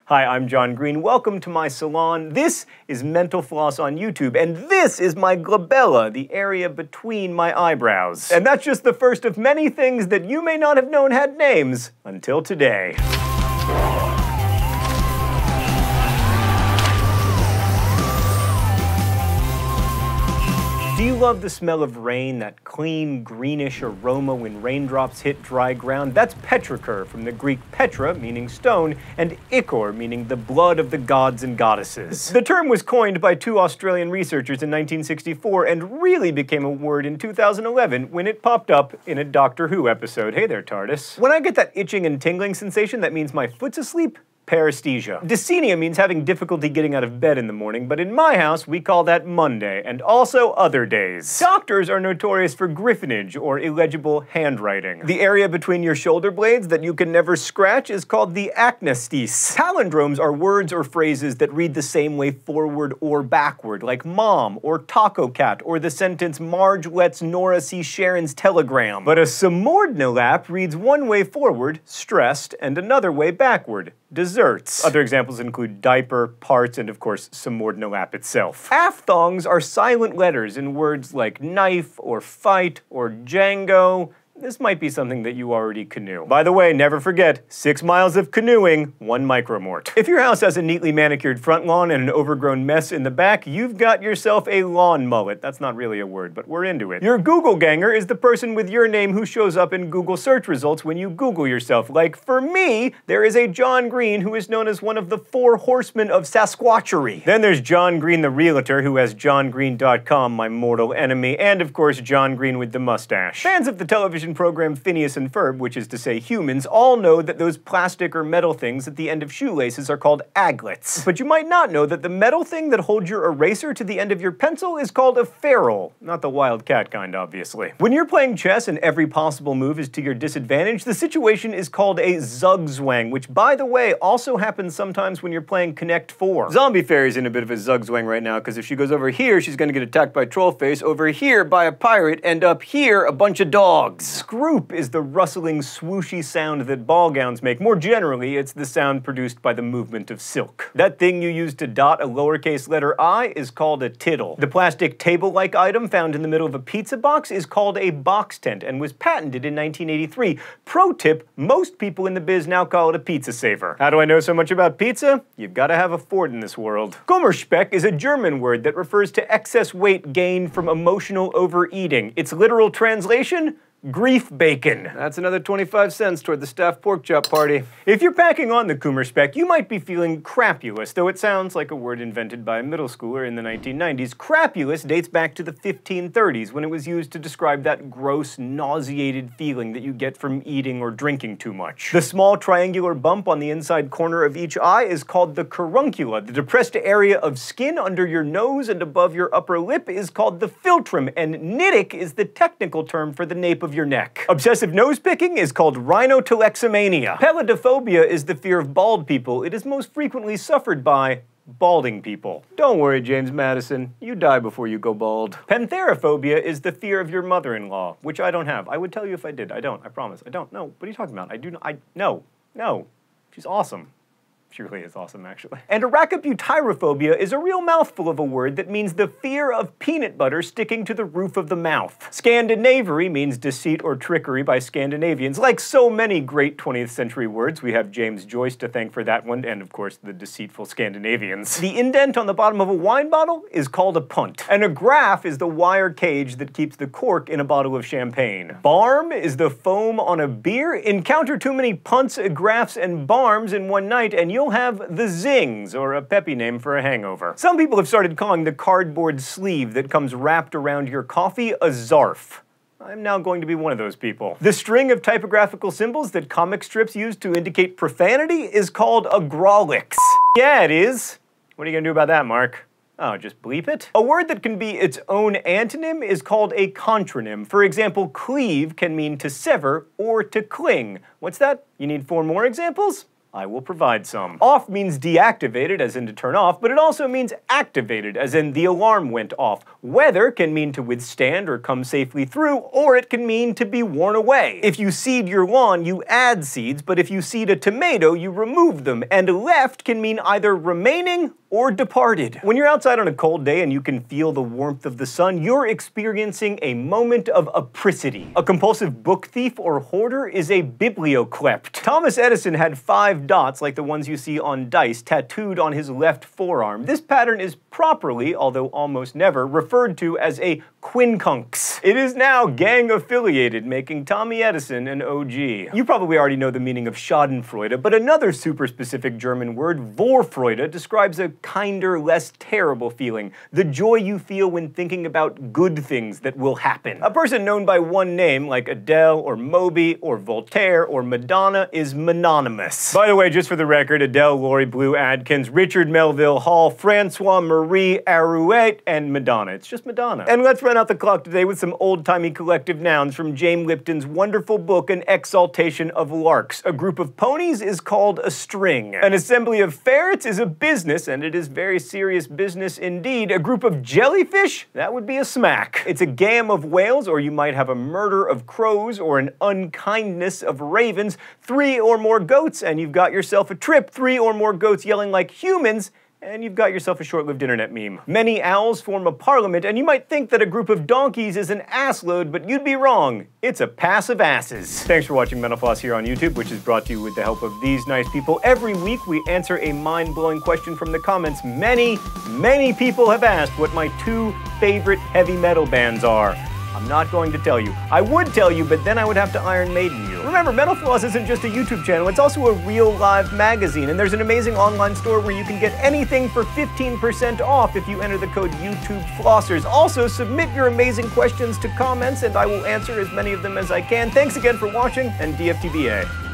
Hi, I'm John Green. Welcome to my salon. This is Mental Floss on YouTube, and this is my glabella, the area between my eyebrows. And that's just the first of many things that you may not have known had names until today. Do you love the smell of rain, that clean, greenish aroma when raindrops hit dry ground? That's petrichor, from the Greek petra, meaning stone, and ichor, meaning the blood of the gods and goddesses. The term was coined by two Australian researchers in 1964 and really became a word in 2011 when it popped up in a Doctor Who episode. Hey there, TARDIS. When I get that itching and tingling sensation, that means my foot's asleep. Paresthesia. Dyspnea means having difficulty getting out of bed in the morning, but in my house we call that Monday, and also other days. Doctors are notorious for griffinage, or illegible handwriting. The area between your shoulder blades that you can never scratch is called the acnastes. Palindromes are words or phrases that read the same way forward or backward, like mom, or taco cat, or the sentence Marge lets Nora see Sharon's telegram. But a subordinate reads one way forward, stressed, and another way backward, desserts. Other examples include diaper, parts, and of course, subordinate itself. Aphthongs are silent letters in words like knife, or fight, or Django. This might be something that you already canoe. By the way, never forget, 6 miles of canoeing, 1 micromort. If your house has a neatly manicured front lawn and an overgrown mess in the back, you've got yourself a lawn mullet. That's not really a word, but we're into it. Your Google ganger is the person with your name who shows up in Google search results when you Google yourself. Like, for me, there is a John Green who is known as one of the 4 horsemen of Sasquatchery. Then there's John Green the realtor, who has johngreen.com, my mortal enemy, and of course, John Green with the mustache. Fans of the television program Phineas and Ferb, which is to say humans, all know that those plastic or metal things at the end of shoelaces are called aglets. But you might not know that the metal thing that holds your eraser to the end of your pencil is called a ferrule. Not the wild cat kind, obviously. When you're playing chess and every possible move is to your disadvantage, the situation is called a zugzwang, which, by the way, also happens sometimes when you're playing Connect 4. Zombie Fairy's in a bit of a zugzwang right now, because if she goes over here, she's gonna get attacked by Trollface, over here by a pirate, and up here, a bunch of dogs. Scroop is the rustling, swooshy sound that ball gowns make. More generally, it's the sound produced by the movement of silk. That thing you use to dot a lowercase letter I is called a tittle. The plastic table-like item found in the middle of a pizza box is called a box tent and was patented in 1983. Pro tip, most people in the biz now call it a pizza saver. How do I know so much about pizza? You've got to have a Ford in this world. Kummerspeck is a German word that refers to excess weight gained from emotional overeating. Its literal translation? Grief bacon. That's another 25 cents toward the staff pork chop party. If you're packing on the Kummerspeck, you might be feeling crapulous, though it sounds like a word invented by a middle schooler in the 1990s. Crapulous dates back to the 1530s, when it was used to describe that gross, nauseated feeling that you get from eating or drinking too much. The small triangular bump on the inside corner of each eye is called the caruncula. The depressed area of skin under your nose and above your upper lip is called the philtrum, and niddick is the technical term for the nape of your neck. Obsessive nose picking is called rhinotelexomania. Peladophobia is the fear of bald people. It is most frequently suffered by balding people. Don't worry, James Madison. You die before you go bald. Pantherophobia is the fear of your mother-in-law, which I don't have. I would tell you if I did. I don't. I promise. I don't. No. What are you talking about? I do not. No. She's awesome. She really is awesome, actually. And arachibutyrophobia is a real mouthful of a word that means the fear of peanut butter sticking to the roof of the mouth. Scandinavery means deceit or trickery by Scandinavians. Like so many great 20th century words, we have James Joyce to thank for that one, and of course, the deceitful Scandinavians. The indent on the bottom of a wine bottle is called a punt. And a graph is the wire cage that keeps the cork in a bottle of champagne. Barm is the foam on a beer. Encounter too many punts, graphs, and barms in one night, and you'll have the zings, or a peppy name for a hangover. Some people have started calling the cardboard sleeve that comes wrapped around your coffee a zarf. I'm now going to be one of those people. The string of typographical symbols that comic strips use to indicate profanity is called a grawlix. Yeah, it is. What are you gonna do about that, Mark? Oh, just bleep it? A word that can be its own antonym is called a contronym. For example, cleave can mean to sever or to cling. What's that? You need 4 more examples? I will provide some. Off means deactivated, as in to turn off, but it also means activated, as in the alarm went off. Weather can mean to withstand or come safely through, or it can mean to be worn away. If you seed your lawn, you add seeds, but if you seed a tomato, you remove them, and left can mean either remaining or departed. When you're outside on a cold day and you can feel the warmth of the sun, you're experiencing a moment of apricity. A compulsive book thief or hoarder is a biblioclept. Thomas Edison had 5 dots, like the ones you see on dice, tattooed on his left forearm. This pattern is properly, although almost never, referred to as a quincunx. It is now gang-affiliated, making Tommy Edison an OG. You probably already know the meaning of schadenfreude, but another super-specific German word, Vorfreude, describes a kinder, less terrible feeling. The joy you feel when thinking about good things that will happen. A person known by one name, like Adele or Moby or Voltaire or Madonna, is mononymous. By the way, just for the record, Adele, Lori Blue Adkins, Richard Melville Hall, Francois Marie Arouet, and Madonna. It's just Madonna. And let's run out the clock today with some old-timey collective nouns from James Lipton's wonderful book, An Exaltation of Larks. A group of ponies is called a string. An assembly of ferrets is a business, and it is very serious business indeed. A group of jellyfish? That would be a smack. It's a gam of whales, or you might have a murder of crows, or an unkindness of ravens. 3 or more goats, and you've got yourself a trip. 3 or more goats yelling like humans, and you've got yourself a short-lived internet meme. Many owls form a parliament, and you might think that a group of donkeys is an assload, but you'd be wrong. It's a pass of asses. Thanks for watching Mental Floss here on YouTube, which is brought to you with the help of these nice people. Every week, we answer a mind-blowing question from the comments. Many, many people have asked what my 2 favorite heavy metal bands are. I'm not going to tell you. I would tell you, but then I would have to Iron Maiden you. Remember, Mental Floss isn't just a YouTube channel, it's also a real live magazine, and there's an amazing online store where you can get anything for 15% off if you enter the code YouTubeFlossers. Also, submit your amazing questions to comments, and I will answer as many of them as I can. Thanks again for watching, and DFTBA.